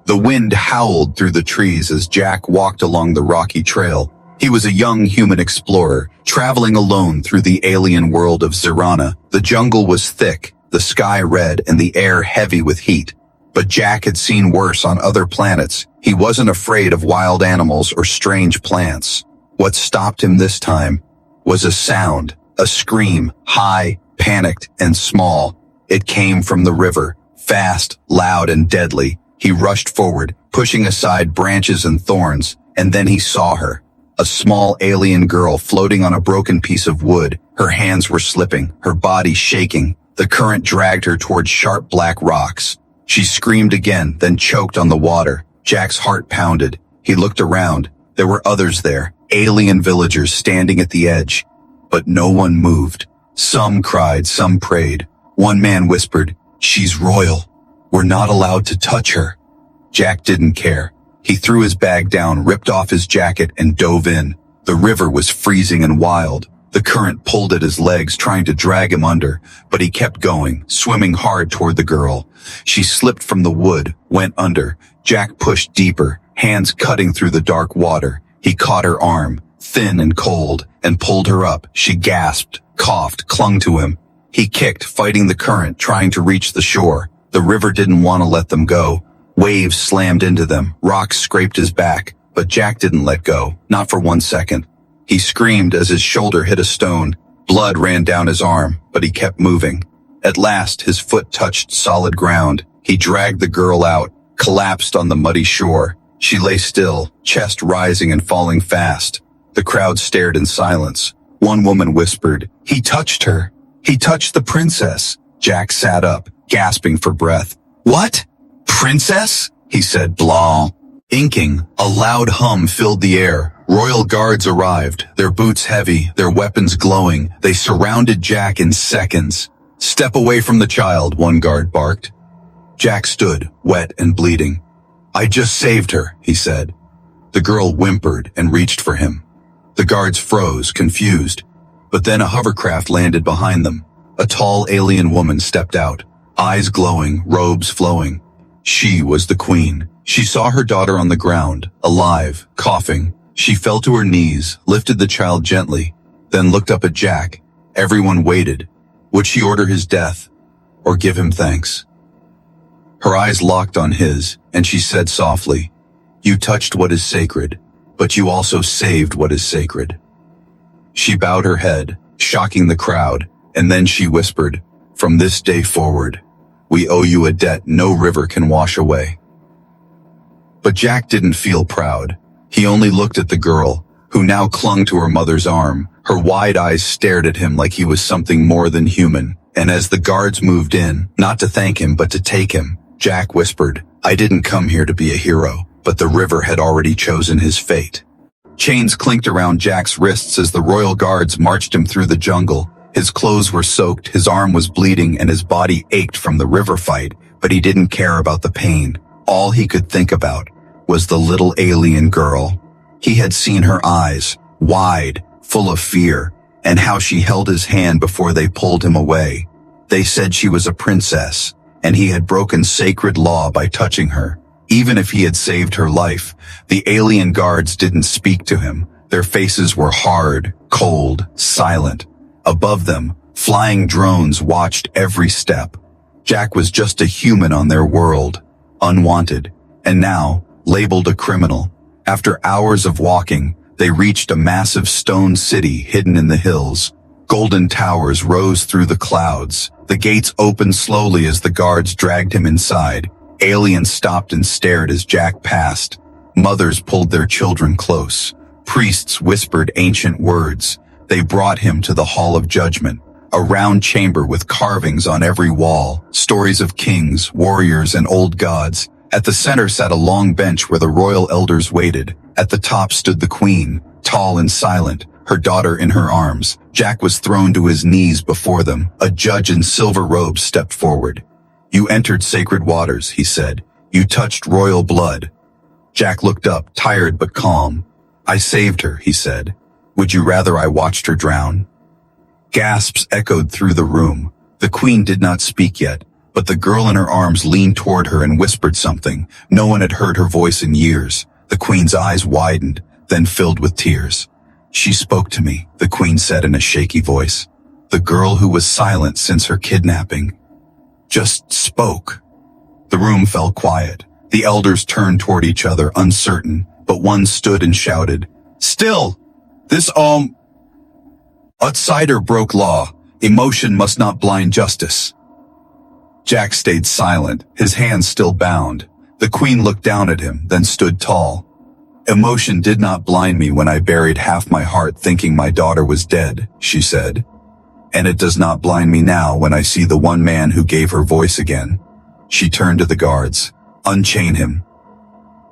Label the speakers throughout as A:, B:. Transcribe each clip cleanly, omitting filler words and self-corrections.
A: The wind howled through the trees as Jack walked along the rocky trail. He was a young human explorer, traveling alone through the alien world of Zirana. The jungle was thick, the sky red, and the air heavy with heat. But Jack had seen worse on other planets. He wasn't afraid of wild animals or strange plants. What stopped him this time was a sound, a scream, high, panicked, and small. It came from the river, fast, loud, and deadly. He rushed forward, pushing aside branches and thorns, and then he saw her. A small alien girl floating on a broken piece of wood. Her hands were slipping, her body shaking. The current dragged her toward sharp black rocks. She screamed again, then choked on the water. Jack's heart pounded. He looked around. There were others there, alien villagers standing at the edge. But no one moved. Some cried, some prayed. One man whispered, "She's royal. We're not allowed to touch her." Jack didn't care. He threw his bag down, ripped off his jacket, and dove in. The river was freezing and wild. The current pulled at his legs, trying to drag him under, but he kept going, swimming hard toward the girl. She slipped from the wood, went under. Jack pushed deeper, hands cutting through the dark water. He caught her arm, thin and cold, and pulled her up. She gasped, coughed, clung to him. He kicked, fighting the current, trying to reach the shore. The river didn't want to let them go. Waves slammed into them, rocks scraped his back, but Jack didn't let go, not for 1 second. He screamed as his shoulder hit a stone. Blood ran down his arm, but he kept moving. At last, his foot touched solid ground. He dragged the girl out, collapsed on the muddy shore. She lay still, chest rising and falling fast. The crowd stared in silence. One woman whispered, "He touched her. He touched the princess." Jack sat up, gasping for breath. "What? Princess?" he said, blah. Inking, a loud hum filled the air. Royal guards arrived, their boots heavy, their weapons glowing. They surrounded Jack in seconds. "Step away from the child," one guard barked. Jack stood, wet and bleeding. "I just saved her," he said. The girl whimpered and reached for him. The guards froze, confused. But then a hovercraft landed behind them. A tall alien woman stepped out, eyes glowing, robes flowing. She was the queen. She saw her daughter on the ground, alive, coughing. She fell to her knees, lifted the child gently, then looked up at Jack. Everyone waited. Would she order his death, or give him thanks? Her eyes locked on his, and she said softly, "You touched what is sacred, but you also saved what is sacred." She bowed her head, shocking the crowd, and then she whispered, "From this day forward, we owe you a debt no river can wash away." But Jack didn't feel proud. He only looked at the girl, who now clung to her mother's arm. Her wide eyes stared at him like he was something more than human. And as the guards moved in, not to thank him but to take him, Jack whispered, "I didn't come here to be a hero," but the river had already chosen his fate. Chains clinked around Jack's wrists as the royal guards marched him through the jungle. His clothes were soaked, his arm was bleeding, and his body ached from the river fight, but he didn't care about the pain. All he could think about was the little alien girl. He had seen her eyes, wide, full of fear, and how she held his hand before they pulled him away. They said she was a princess, and he had broken sacred law by touching her. Even if he had saved her life, the alien guards didn't speak to him. Their faces were hard, cold, silent. Above them, flying drones watched every step. Jack was just a human on their world, unwanted, and now labeled a criminal. After hours of walking, they reached a massive stone city hidden in the hills. Golden towers rose through the clouds. The gates opened slowly as the guards dragged him inside. Aliens stopped and stared as Jack passed. Mothers pulled their children close. Priests whispered ancient words. They brought him to the Hall of Judgment, a round chamber with carvings on every wall, stories of kings, warriors, and old gods. At the center sat a long bench where the royal elders waited. At the top stood the queen, tall and silent, her daughter in her arms. Jack was thrown to his knees before them. A judge in silver robes stepped forward. "You entered sacred waters," he said. "You touched royal blood." Jack looked up, tired but calm. "I saved her," he said. "Would you rather I watched her drown?" Gasps echoed through the room. The queen did not speak yet, But the girl in her arms leaned toward her and whispered something. No one had heard her voice in years. The queen's eyes widened, then filled with tears. She spoke to me, the queen said in a shaky voice. The girl who was silent since her kidnapping just spoke. The room fell quiet. The elders turned toward each other, uncertain, but one stood and shouted, "Still! This outsider broke law. Emotion must not blind justice." Jack stayed silent, his hands still bound. The queen looked down at him, then stood tall. "Emotion did not blind me when I buried half my heart thinking my daughter was dead," she said. "And it does not blind me now when I see the one man who gave her voice again." She turned to the guards. "Unchain him."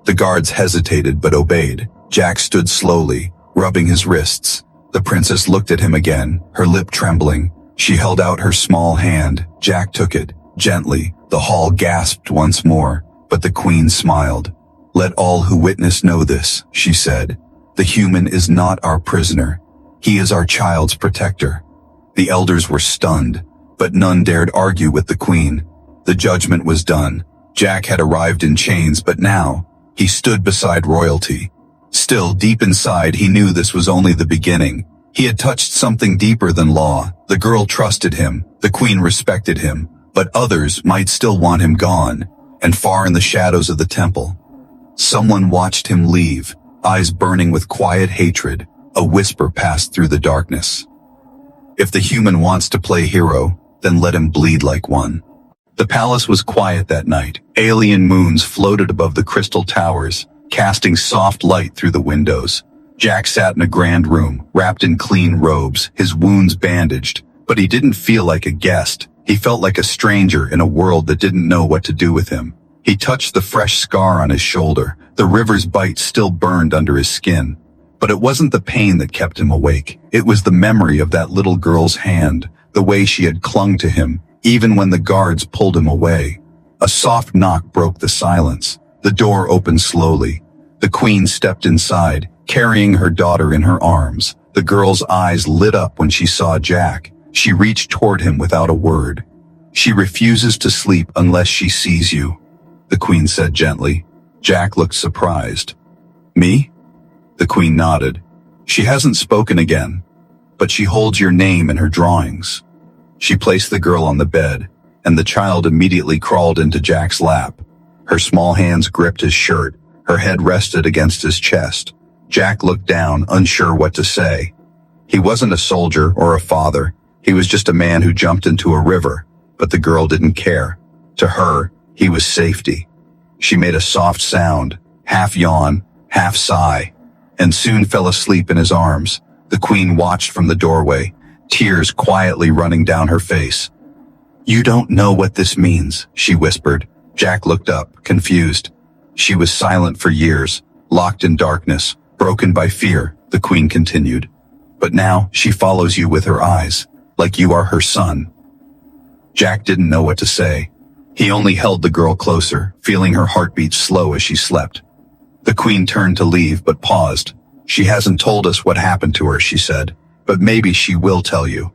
A: The guards hesitated but obeyed. Jack stood slowly, rubbing his wrists. The princess looked at him again, her lip trembling. She held out her small hand. Jack took it, gently. The hall gasped once more, but the queen smiled. "Let all who witness know this," she said. "The human is not our prisoner. He is our child's protector." The elders were stunned, but none dared argue with the queen. The judgment was done. Jack had arrived in chains, but now, he stood beside royalty. Still, deep inside, he knew this was only the beginning. He had touched something deeper than law. The girl trusted him, the queen respected him, but others might still want him gone, and far in the shadows of the temple. Someone watched him leave, eyes burning with quiet hatred. A whisper passed through the darkness. "If the human wants to play hero, then let him bleed like one." The palace was quiet that night. Alien moons floated above the crystal towers, casting soft light through the windows. Jack sat in a grand room, wrapped in clean robes, his wounds bandaged, but he didn't feel like a guest. He felt like a stranger in a world that didn't know what to do with him. He touched the fresh scar on his shoulder. The river's bite still burned under his skin. But it wasn't the pain that kept him awake. It was the memory of that little girl's hand, the way she had clung to him, even when the guards pulled him away. A soft knock broke the silence. The door opened slowly. The queen stepped inside, carrying her daughter in her arms. The girl's eyes lit up when she saw Jack. She reached toward him without a word. "She refuses to sleep unless she sees you," the queen said gently. Jack looked surprised. "Me?" The queen nodded. "She hasn't spoken again, but she holds your name in her drawings." She placed the girl on the bed, and the child immediately crawled into Jack's lap. Her small hands gripped his shirt, her head rested against his chest. Jack looked down, unsure what to say. He wasn't a soldier or a father. He was just a man who jumped into a river, but the girl didn't care. To her, he was safety. She made a soft sound, half yawn, half sigh, and soon fell asleep in his arms. The queen watched from the doorway, tears quietly running down her face. "You don't know what this means," she whispered. Jack looked up, confused. "She was silent for years, locked in darkness, broken by fear," the queen continued. "But now she follows you with her eyes, like you are her son." Jack didn't know what to say. He only held the girl closer, feeling her heartbeat slow as she slept. The queen turned to leave, but paused. "She hasn't told us what happened to her," she said, "but maybe she will tell you."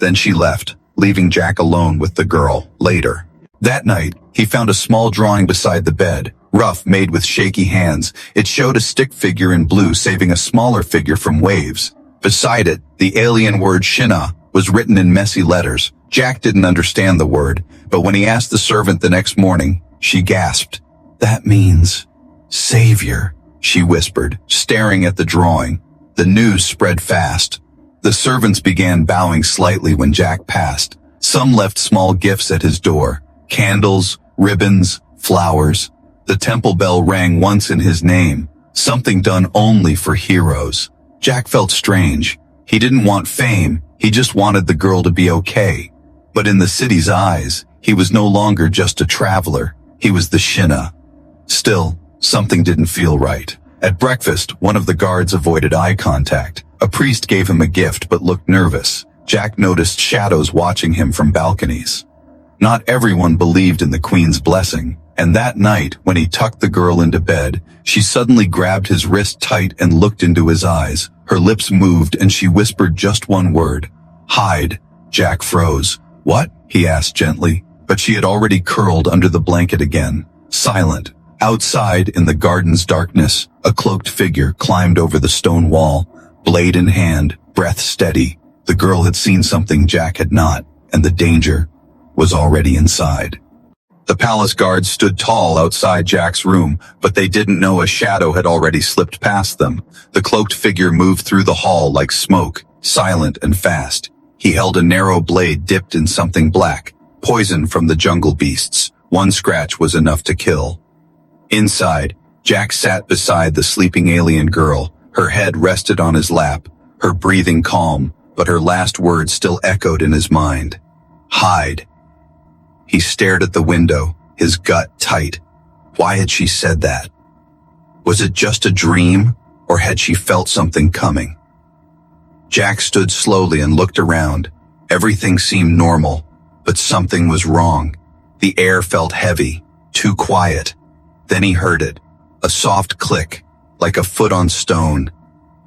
A: Then she left, leaving Jack alone with the girl. Later that night, he found a small drawing beside the bed, rough, made with shaky hands. It showed a stick figure in blue saving a smaller figure from waves. Beside it, the alien word Shina was written in messy letters. Jack didn't understand the word, but when he asked the servant the next morning, she gasped. "That means savior," she whispered, staring at the drawing. The news spread fast. The servants began bowing slightly when Jack passed. Some left small gifts at his door, candles, ribbons, flowers. The temple bell rang once in his name, something done only for heroes. Jack felt strange. He didn't want fame, he just wanted the girl to be okay. But in the city's eyes, he was no longer just a traveler, he was the Shina. Still, something didn't feel right. At breakfast, one of the guards avoided eye contact. A priest gave him a gift but looked nervous. Jack noticed shadows watching him from balconies. Not everyone believed in the queen's blessing, and that night, when he tucked the girl into bed, she suddenly grabbed his wrist tight and looked into his eyes. Her lips moved and she whispered just one word. "Hide." Jack froze. "What?" he asked gently, but she had already curled under the blanket again, silent. Outside, in the garden's darkness, a cloaked figure climbed over the stone wall, blade in hand, breath steady. The girl had seen something Jack had not, and the danger was already inside. The palace guards stood tall outside Jack's room, but they didn't know a shadow had already slipped past them. The cloaked figure moved through the hall like smoke, silent and fast. He held a narrow blade dipped in something black, poison from the jungle beasts. One scratch was enough to kill. Inside, Jack sat beside the sleeping alien girl. Her head rested on his lap, her breathing calm, but her last words still echoed in his mind. Hide. He stared at the window, his gut tight. Why had she said that? Was it just a dream, or had she felt something coming? Jack stood slowly and looked around. Everything seemed normal, but something was wrong. The air felt heavy, too quiet. Then he heard it, a soft click, like a foot on stone.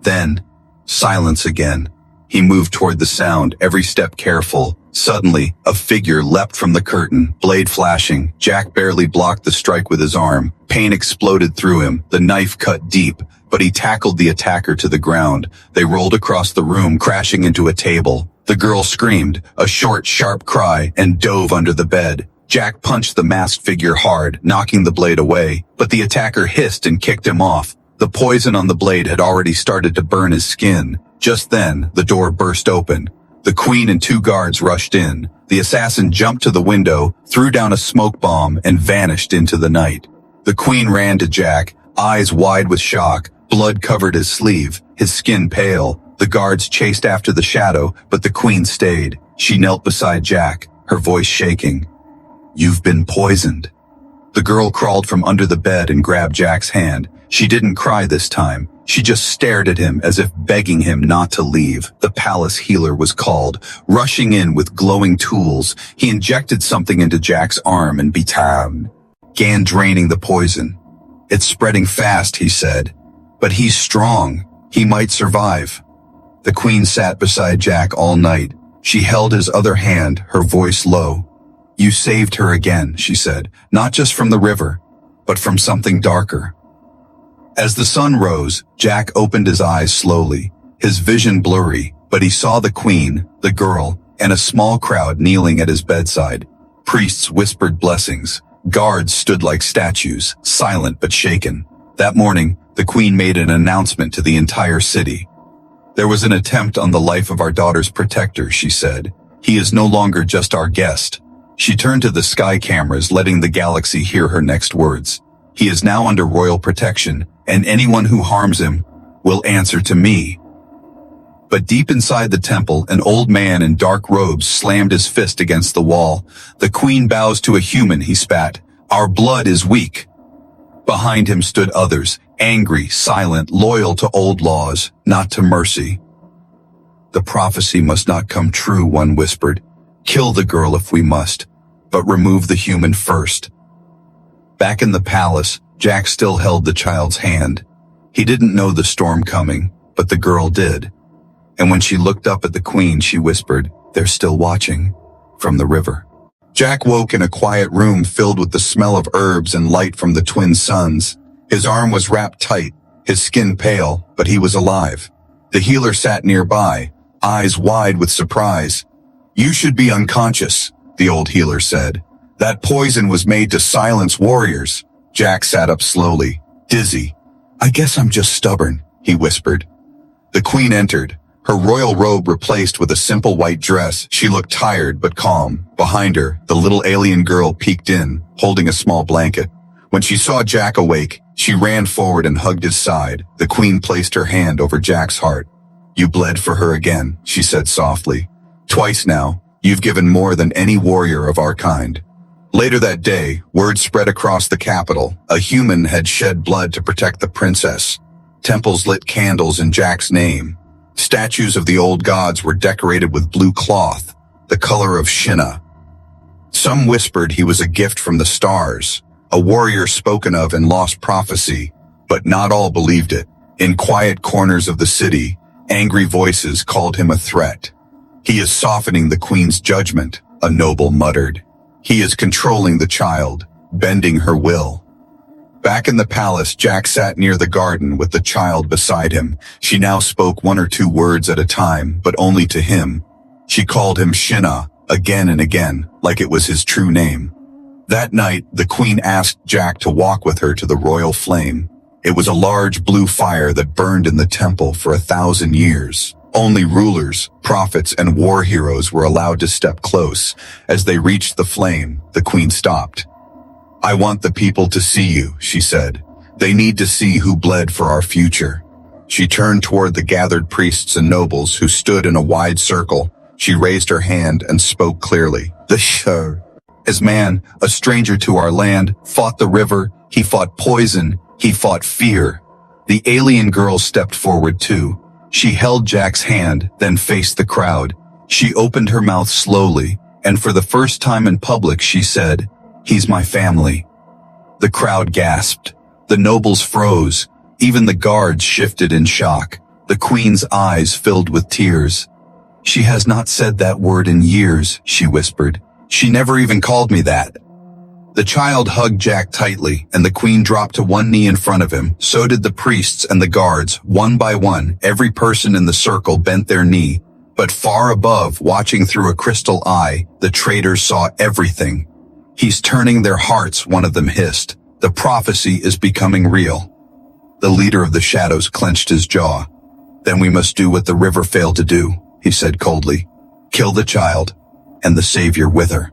A: Then, silence again. He moved toward the sound, every step careful. Suddenly, a figure leapt from the curtain, blade flashing. Jack barely blocked the strike with his arm. Pain exploded through him, the knife cut deep, but he tackled the attacker to the ground. They rolled across the room, crashing into a table. The girl screamed, a short, sharp cry, and dove under the bed. Jack punched the masked figure hard, knocking the blade away, but the attacker hissed and kicked him off. The poison on the blade had already started to burn his skin. Just then, the door burst open. The queen and 2 guards rushed in. The assassin jumped to the window, threw down a smoke bomb, and vanished into the night. The queen ran to Jack, eyes wide with shock. Blood covered his sleeve, his skin pale. The guards chased after the shadow, but the queen stayed. She knelt beside Jack, her voice shaking. You've been poisoned. The girl crawled from under the bed and grabbed Jack's hand. She didn't cry this time. She just stared at him as if begging him not to leave. The palace healer was called. Rushing in with glowing tools, he injected something into Jack's arm and began draining the poison. It's spreading fast, he said. But he's strong. He might survive. The queen sat beside Jack all night. She held his other hand, her voice low. You saved her again, she said, not just from the river, but from something darker. As the sun rose, Jack opened his eyes slowly, his vision blurry, but he saw the queen, the girl, and a small crowd kneeling at his bedside. Priests whispered blessings. Guards stood like statues, silent but shaken. That morning, the queen made an announcement to the entire city. There was an attempt on the life of our daughter's protector, she said. He is no longer just our guest. She turned to the sky cameras, letting the galaxy hear her next words. He is now under royal protection, and anyone who harms him will answer to me. But deep inside the temple, an old man in dark robes slammed his fist against the wall. The queen bows to a human, he spat. Our blood is weak. Behind him stood others, angry, silent, loyal to old laws, not to mercy. The prophecy must not come true, one whispered. Kill the girl if we must, but remove the human first. Back in the palace, Jack still held the child's hand. He didn't know the storm coming, but the girl did. And when she looked up at the queen, she whispered, they're still watching, from the river. Jack woke in a quiet room filled with the smell of herbs and light from the twin suns. His arm was wrapped tight, his skin pale, but he was alive. The healer sat nearby, eyes wide with surprise. You should be unconscious, the old healer said. That poison was made to silence warriors. Jack sat up slowly, dizzy. I guess I'm just stubborn, he whispered. The queen entered, her royal robe replaced with a simple white dress. She looked tired but calm. Behind her, the little alien girl peeked in, holding a small blanket. When she saw Jack awake, she ran forward and hugged his side. The queen placed her hand over Jack's heart. You bled for her again, she said softly. Twice now, you've given more than any warrior of our kind. Later that day, word spread across the capital. A human had shed blood to protect the princess. Temples lit candles in Jack's name. Statues of the old gods were decorated with blue cloth, the color of Shinna. Some whispered he was a gift from the stars, a warrior spoken of in lost prophecy, but not all believed it. In quiet corners of the city, angry voices called him a threat. He is softening the queen's judgment, a noble muttered. He is controlling the child, bending her will. Back in the palace, Jack sat near the garden with the child beside him. She now spoke 1 or 2 words at a time, but only to him. She called him Shinna, again and again, like it was his true name. That night, the queen asked Jack to walk with her to the royal flame. It was a large blue fire that burned in the temple for 1,000 years. Only rulers, prophets, and war heroes were allowed to step close. As they reached the flame, the queen stopped. "I want the people to see you," she said. "They need to see who bled for our future." She turned toward the gathered priests and nobles who stood in a wide circle. She raised her hand and spoke clearly. "The Shur, as man, a stranger to our land, fought the river, he fought poison, he fought fear." The alien girl stepped forward too. She held Jack's hand, then faced the crowd. She opened her mouth slowly, and for the first time in public she said, "He's my family." The crowd gasped. The nobles froze. Even the guards shifted in shock. The queen's eyes filled with tears. "She has not said that word in years," she whispered. "She never even called me that." The child hugged Jack tightly, and the queen dropped to one knee in front of him. So did the priests and the guards. One by one, every person in the circle bent their knee. But far above, watching through a crystal eye, the traitors saw everything. "He's turning their hearts," one of them hissed. "The prophecy is becoming real." The leader of the shadows clenched his jaw. "Then we must do what the river failed to do," he said coldly. "Kill the child, and the savior with her."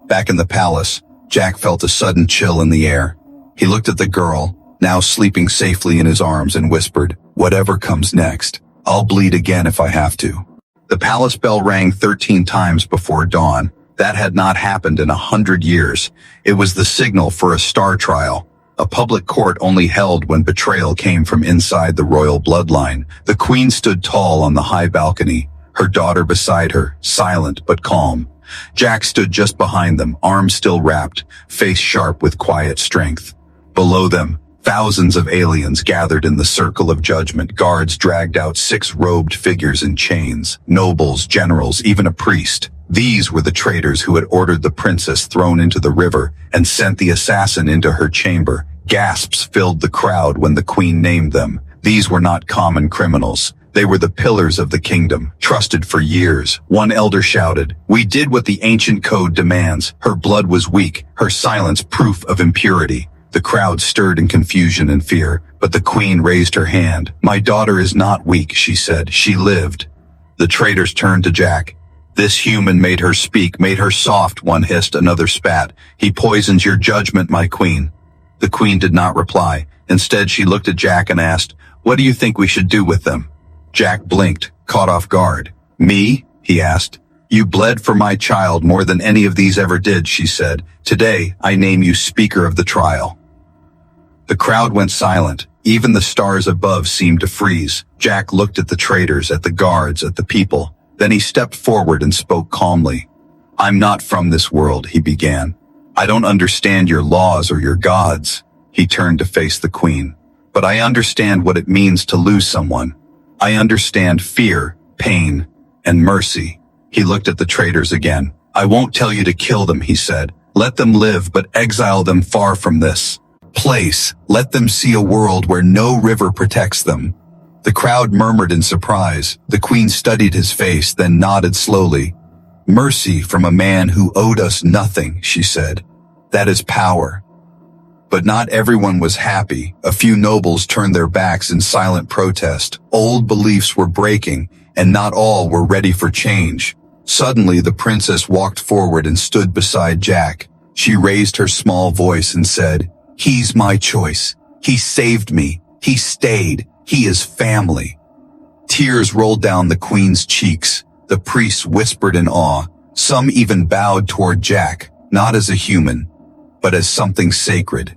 A: Back in the palace, Jack felt a sudden chill in the air. He looked at the girl, now sleeping safely in his arms, and whispered, "Whatever comes next, I'll bleed again if I have to." The palace bell rang 13 times before dawn. That had not happened in 100 years. It was the signal for a star trial. A public court only held when betrayal came from inside the royal bloodline. The queen stood tall on the high balcony, her daughter beside her, silent but calm. Jack stood just behind them, arms still wrapped, face sharp with quiet strength. Below them, thousands of aliens gathered in the circle of judgment. Guards dragged out 6 robed figures in chains, nobles, generals, even a priest. These were the traitors who had ordered the princess thrown into the river and sent the assassin into her chamber. Gasps filled the crowd when the queen named them. These were not common criminals. They were the pillars of the kingdom, trusted for years. One elder shouted, "We did what the ancient code demands." Her blood was weak, her silence proof of impurity. The crowd stirred in confusion and fear, but the queen raised her hand. "My daughter is not weak," she said. "She lived." The traitors turned to Jack. "This human made her speak, made her soft," one hissed, another spat. "He poisons your judgment, my queen." The queen did not reply. Instead, she looked at Jack and asked, "What do you think we should do with them?" Jack blinked, caught off guard. "Me?" he asked. "You bled for my child more than any of these ever did," she said. "Today, I name you speaker of the trial." The crowd went silent. Even the stars above seemed to freeze. Jack looked at the traitors, at the guards, at the people. Then he stepped forward and spoke calmly. "I'm not from this world," he began. "I don't understand your laws or your gods." He turned to face the queen. "But I understand what it means to lose someone. I understand fear, pain, and mercy." He looked at the traitors again. "I won't tell you to kill them," he said. "Let them live, but exile them far from this place. Let them see a world where no river protects them." The crowd murmured in surprise. The queen studied his face, then nodded slowly. "Mercy from a man who owed us nothing," she said. "That is power." But not everyone was happy. A few nobles turned their backs in silent protest. Old beliefs were breaking, and not all were ready for change. Suddenly, the princess walked forward and stood beside Jack. She raised her small voice and said, "He's my choice. He saved me. He stayed. He is family." Tears rolled down the queen's cheeks. The priests whispered in awe. Some even bowed toward Jack, not as a human, but as something sacred.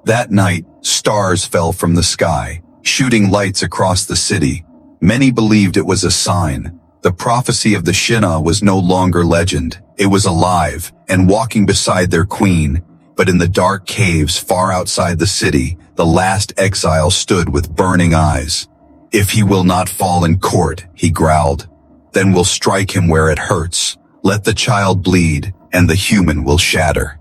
A: That night, stars fell from the sky, shooting lights across the city. Many believed it was a sign. The prophecy of the Shinna was no longer legend. It was alive and walking beside their queen. But in the dark caves far outside the city, the last exile stood with burning eyes. "If he will not fall in court," he growled, "then we'll strike him where it hurts. Let the child bleed, and the human will shatter.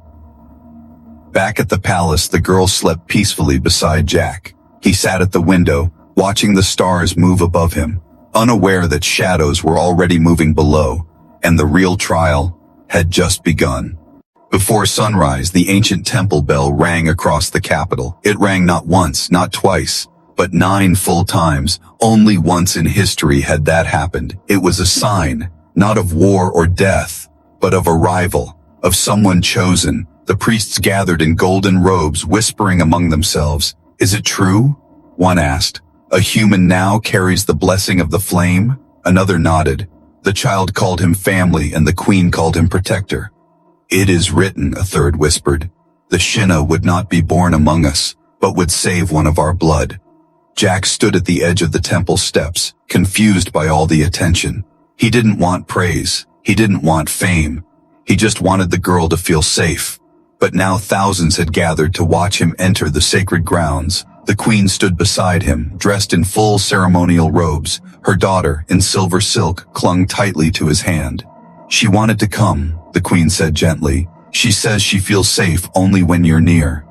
A: Back at the palace, the girl slept peacefully beside Jack. He sat at the window, watching the stars move above him, unaware that shadows were already moving below, and the real trial had just begun. Before sunrise, the ancient temple bell rang across the capital. It rang not once, not twice, but 9 full times. Only once in history had that happened. It was a sign, not of war or death, but of arrival, of someone chosen. The priests gathered in golden robes, whispering among themselves. "Is it true?" one asked. "A human now carries the blessing of the flame?" Another nodded. The child called him family, and the queen called him protector. "It is written," a third whispered. "The Shinna would not be born among us, but would save one of our blood." Jack stood at the edge of the temple steps, confused by all the attention. He didn't want praise. He didn't want fame. He just wanted the girl to feel safe. But now thousands had gathered to watch him enter the sacred grounds. The queen stood beside him, dressed in full ceremonial robes. Her daughter, in silver silk, clung tightly to his hand. "She wanted to come," the queen said gently. "She says she feels safe only when you're near."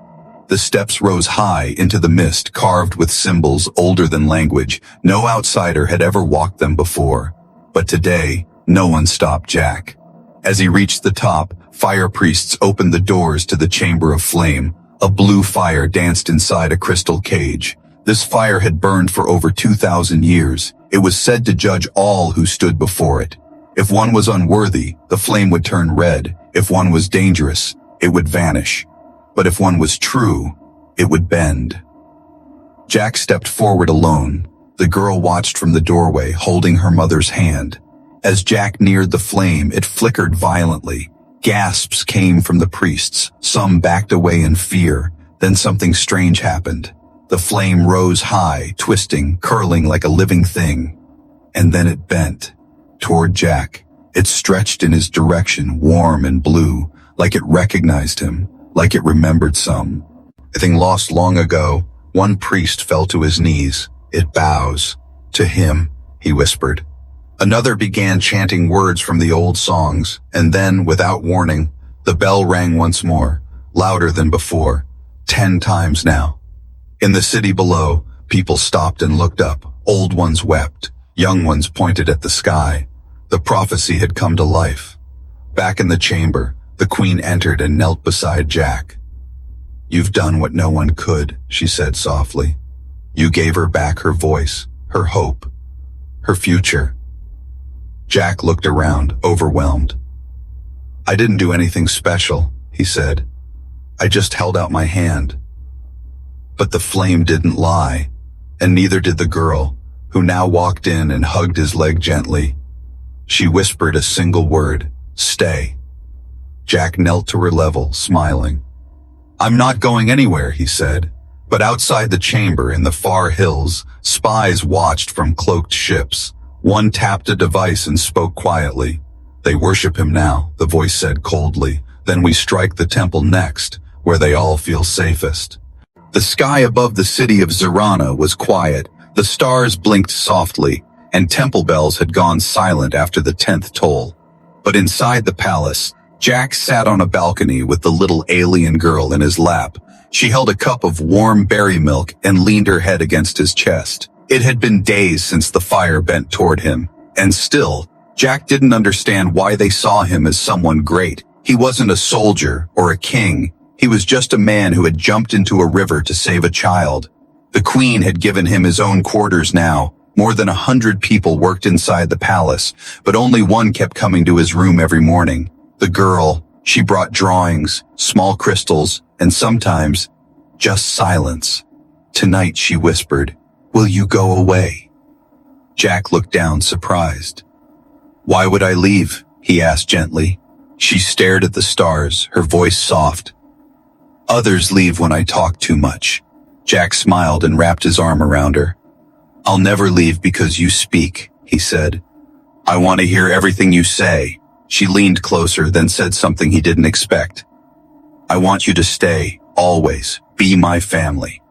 A: The steps rose high into the mist, carved with symbols older than language. No outsider had ever walked them before. But today, no one stopped Jack. As he reached the top, fire priests opened the doors to the chamber of flame. A blue fire danced inside a crystal cage. This fire had burned for over 2,000 years. It was said to judge all who stood before it. If one was unworthy, the flame would turn red. If one was dangerous, it would vanish. But if one was true, it would bend. Jack stepped forward alone. The girl watched from the doorway, holding her mother's hand. As Jack neared the flame, it flickered violently. Gasps came from the priests. Some backed away in fear. Then something strange happened. The flame rose high, twisting, curling like a living thing. And then it bent toward Jack. It stretched in his direction, warm and blue, like it recognized him, like it remembered some. "A thing lost long ago." One priest fell to his knees. "It bows to him," he whispered. Another began chanting words from the old songs, and then, without warning, the bell rang once more, louder than before, 10 times now. In the city below, people stopped and looked up. Old ones wept. Young ones pointed at the sky. The prophecy had come to life. Back in the chamber, the queen entered and knelt beside Jack. "You've done what no one could," she said softly. "You gave her back her voice, her hope, her future." Jack looked around, overwhelmed. "I didn't do anything special," he said. "I just held out my hand." But the flame didn't lie, and neither did the girl, who now walked in and hugged his leg gently. She whispered a single word, "Stay." Jack knelt to her level, smiling. "I'm not going anywhere," he said. But outside the chamber in the far hills, spies watched from cloaked ships. One tapped a device and spoke quietly. "They worship him now," the voice said coldly. "Then we strike the temple next, where they all feel safest." The sky above the city of Zirana was quiet. The stars blinked softly, and temple bells had gone silent after the 10th toll. But inside the palace, Jack sat on a balcony with the little alien girl in his lap. She held a cup of warm berry milk and leaned her head against his chest. It had been days since the fire bent toward him, and still, Jack didn't understand why they saw him as someone great. He wasn't a soldier or a king. He was just a man who had jumped into a river to save a child. The queen had given him his own quarters now. More than 100 people worked inside the palace, but only one kept coming to his room every morning. The girl. She brought drawings, small crystals, and sometimes just silence. "Tonight," she whispered, "will you go away?" Jack looked down, surprised. "Why would I leave?" he asked gently. She stared at the stars, her voice soft. "Others leave when I talk too much." Jack smiled and wrapped his arm around her. "I'll never leave because you speak," he said. "I want to hear everything you say." She leaned closer, then said something he didn't expect. "I want you to stay, always, be my family."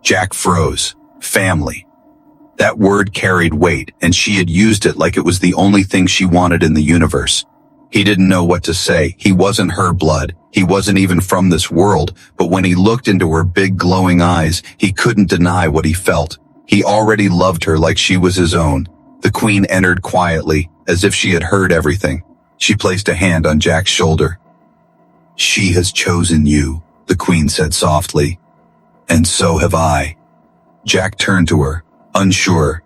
A: Jack froze. Family. That word carried weight, and she had used it like it was the only thing she wanted in the universe. He didn't know what to say. He wasn't her blood. He wasn't even from this world, but when he looked into her big glowing eyes, he couldn't deny what he felt. He already loved her like she was his own. The queen entered quietly, as if she had heard everything. She placed a hand on Jack's shoulder. "She has chosen you," the queen said softly. "And so have I." Jack turned to her, unsure.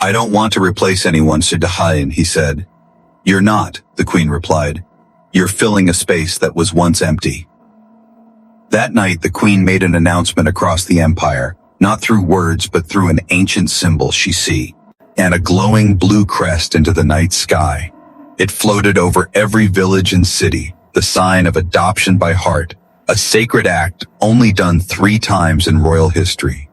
A: "I don't want to replace anyone, Sidahayan," he said. "You're not," the queen replied. "You're filling a space that was once empty." That night, the queen made an announcement across the empire, not through words but through an ancient symbol she see, and a glowing blue crest into the night sky. It floated over every village and city, the sign of adoption by heart, a sacred act only done 3 times in royal history.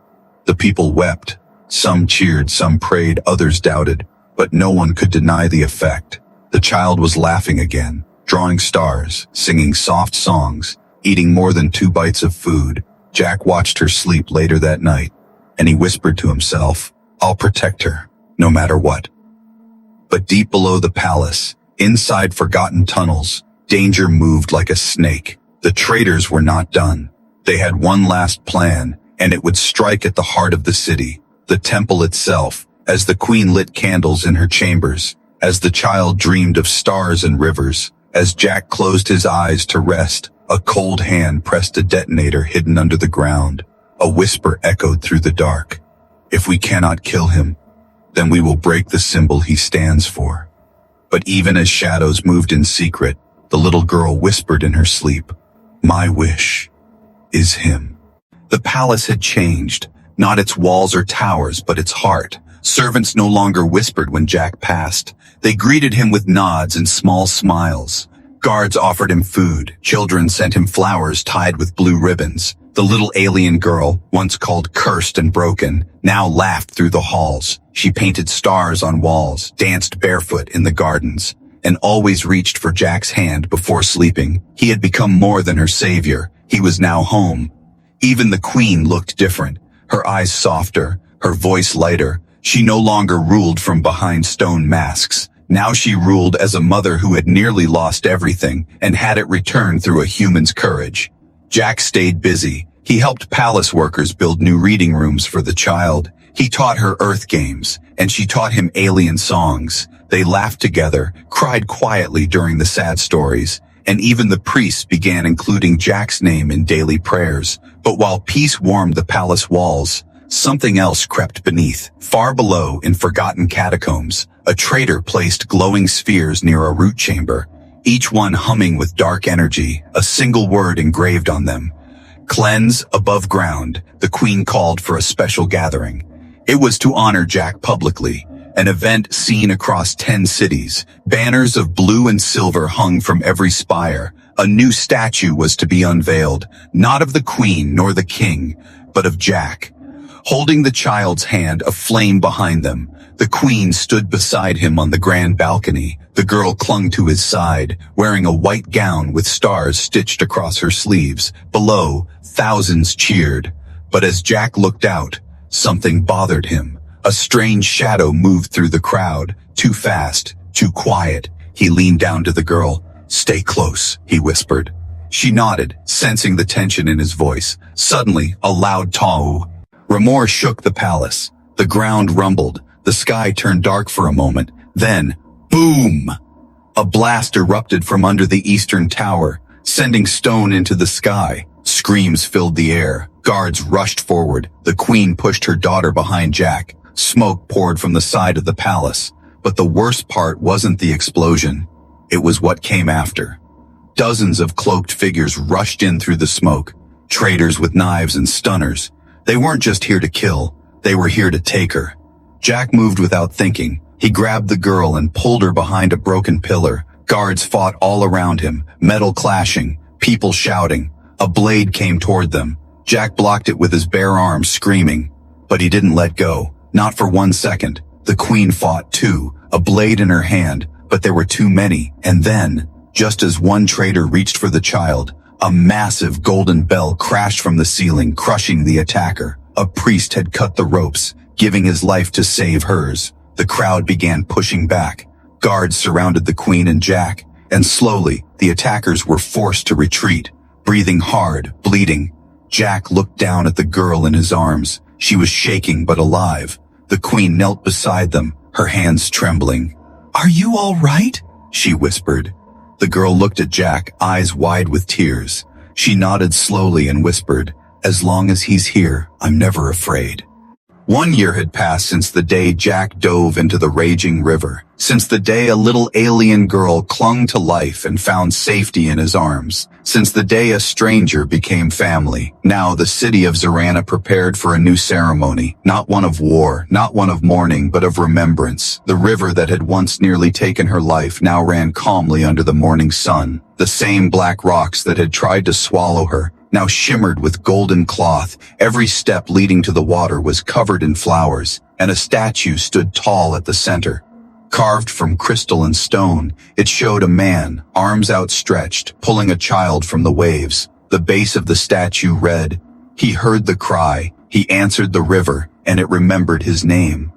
A: The people wept. Some cheered, some prayed, others doubted, but no one could deny the effect. The child was laughing again, drawing stars, singing soft songs, eating more than 2 bites of food. Jack watched her sleep later that night, and he whispered to himself, "I'll protect her, no matter what." But deep below the palace, inside forgotten tunnels, danger moved like a snake. The traitors were not done. They had one last plan, and it would strike at the heart of the city, the temple itself, as the queen lit candles in her chambers, as the child dreamed of stars and rivers. As Jack closed his eyes to rest, a cold hand pressed a detonator hidden under the ground. A whisper echoed through the dark. "If we cannot kill him, then we will break the symbol he stands for." But even as shadows moved in secret, the little girl whispered in her sleep, "My wish is him." The palace had changed, not its walls or towers, but its heart. Servants no longer whispered when Jack passed. They greeted him with nods and small smiles. Guards offered him food. Children sent him flowers tied with blue ribbons. The little alien girl, once called cursed and broken, now laughed through the halls. She painted stars on walls, danced barefoot in the gardens, and always reached for Jack's hand before sleeping. He had become more than her savior. He was now home. Even the queen looked different, her eyes softer, her voice lighter. She no longer ruled from behind stone masks. Now she ruled as a mother who had nearly lost everything and had it returned through a human's courage. Jack stayed busy. He helped palace workers build new reading rooms for the child. He taught her earth games, and she taught him alien songs. They laughed together, cried quietly during the sad stories, and even the priests began including Jack's name in daily prayers. But while peace warmed the palace walls, something else crept beneath. Far below, in forgotten catacombs, a traitor placed glowing spheres near a root chamber, each one humming with dark energy, a single word engraved on them. "Cleanse above ground," the queen called for a special gathering. It was to honor Jack publicly, an event seen across 10 cities. Banners of blue and silver hung from every spire. A new statue was to be unveiled, not of the queen nor the king, but of Jack. Holding the child's hand, a flame behind them, the queen stood beside him on the grand balcony. The girl clung to his side, wearing a white gown with stars stitched across her sleeves. Below, thousands cheered. But as Jack looked out, something bothered him. A strange shadow moved through the crowd, too fast, too quiet. He leaned down to the girl. "Stay close," he whispered. She nodded, sensing the tension in his voice. Suddenly, a loud tahu. Remorse shook the palace. The ground rumbled. The sky turned dark for a moment. Then, boom! A blast erupted from under the eastern tower, sending stone into the sky. Screams filled the air. Guards rushed forward. The queen pushed her daughter behind Jack. Smoke poured from the side of the palace. But the worst part wasn't the explosion. It was what came after. Dozens of cloaked figures rushed in through the smoke. Traitors with knives and stunners. They weren't just here to kill. They were here to take her. Jack moved without thinking. He grabbed the girl and pulled her behind a broken pillar. Guards fought all around him, metal clashing, people shouting. A blade came toward them. Jack blocked it with his bare arm, screaming. But he didn't let go. Not for 1 second. The queen fought too, a blade in her hand, but there were too many. And then, just as one traitor reached for the child, a massive golden bell crashed from the ceiling, crushing the attacker. A priest had cut the ropes, giving his life to save hers. The crowd began pushing back. Guards surrounded the Queen and Jack, and slowly, the attackers were forced to retreat, breathing hard, bleeding. Jack looked down at the girl in his arms. She was shaking but alive. The Queen knelt beside them, her hands trembling. "Are you all right?" she whispered. The girl looked at Jack, eyes wide with tears. She nodded slowly and whispered, "As long as he's here, I'm never afraid." 1 year had passed since the day Jack dove into the raging river, since the day a little alien girl clung to life and found safety in his arms, since the day a stranger became family. Now the city of Zirana prepared for a new ceremony, not one of war, not one of mourning, but of remembrance. The river that had once nearly taken her life now ran calmly under the morning sun. The same black rocks that had tried to swallow her now shimmered with golden cloth. Every step leading to the water was covered in flowers, and a statue stood tall at the center. Carved from crystal and stone, it showed a man, arms outstretched, pulling a child from the waves. The base of the statue read, "He heard the cry, he answered the river, and it remembered his name."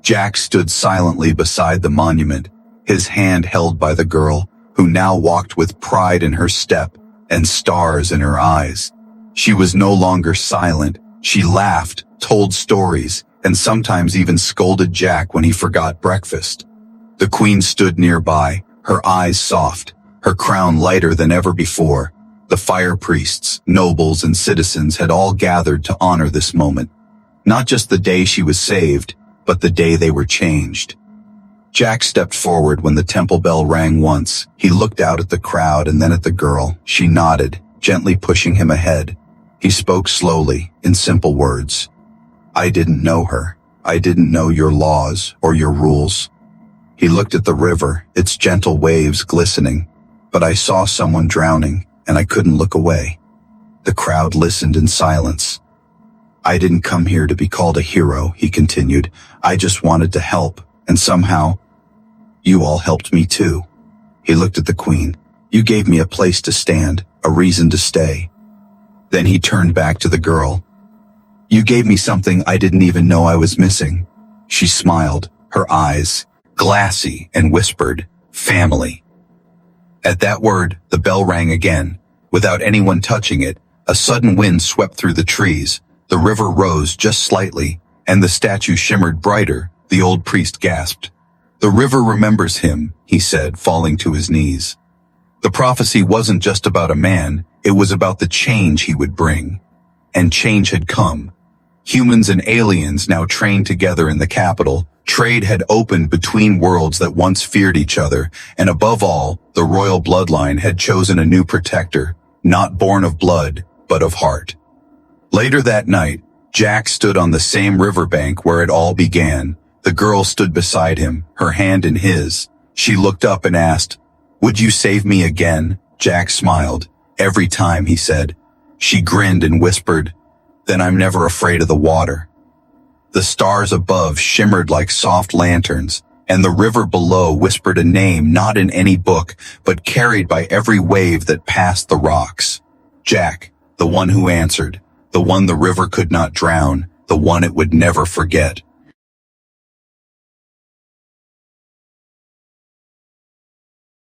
A: Jack stood silently beside the monument, his hand held by the girl, who now walked with pride in her step and stars in her eyes. She was no longer silent. She laughed, told stories, and sometimes even scolded Jack when he forgot breakfast. The Queen stood nearby, her eyes soft, her crown lighter than ever before. The fire priests, nobles, and citizens had all gathered to honor this moment. Not just the day she was saved, but the day they were changed. Jack stepped forward when the temple bell rang once. He looked out at the crowd and then at the girl. She nodded, gently pushing him ahead. He spoke slowly, in simple words. "I didn't know her. I didn't know your laws or your rules." He looked at the river, its gentle waves glistening. "But I saw someone drowning, and I couldn't look away." The crowd listened in silence. "I didn't come here to be called a hero," he continued. "I just wanted to help, and somehow, you all helped me too." He looked at the Queen. "You gave me a place to stand, a reason to stay." Then he turned back to the girl. "You gave me something I didn't even know I was missing." She smiled, her eyes glassy, and whispered, "Family." At that word, the bell rang again. Without anyone touching it, a sudden wind swept through the trees. The river rose just slightly, and the statue shimmered brighter. The old priest gasped. "The river remembers him," he said, falling to his knees. The prophecy wasn't just about a man, it was about the change he would bring. And change had come. Humans and aliens now trained together in the capital. Trade had opened between worlds that once feared each other, and above all, the royal bloodline had chosen a new protector, not born of blood, but of heart. Later that night, Jack stood on the same riverbank where it all began. The girl stood beside him, her hand in his. She looked up and asked, "Would you save me again?" Jack smiled. "Every time," he said. She grinned and whispered, "Then I'm never afraid of the water." The stars above shimmered like soft lanterns, and the river below whispered a name not in any book, but carried by every wave that passed the rocks. Jack, the one who answered, the one the river could not drown, the one it would never forget.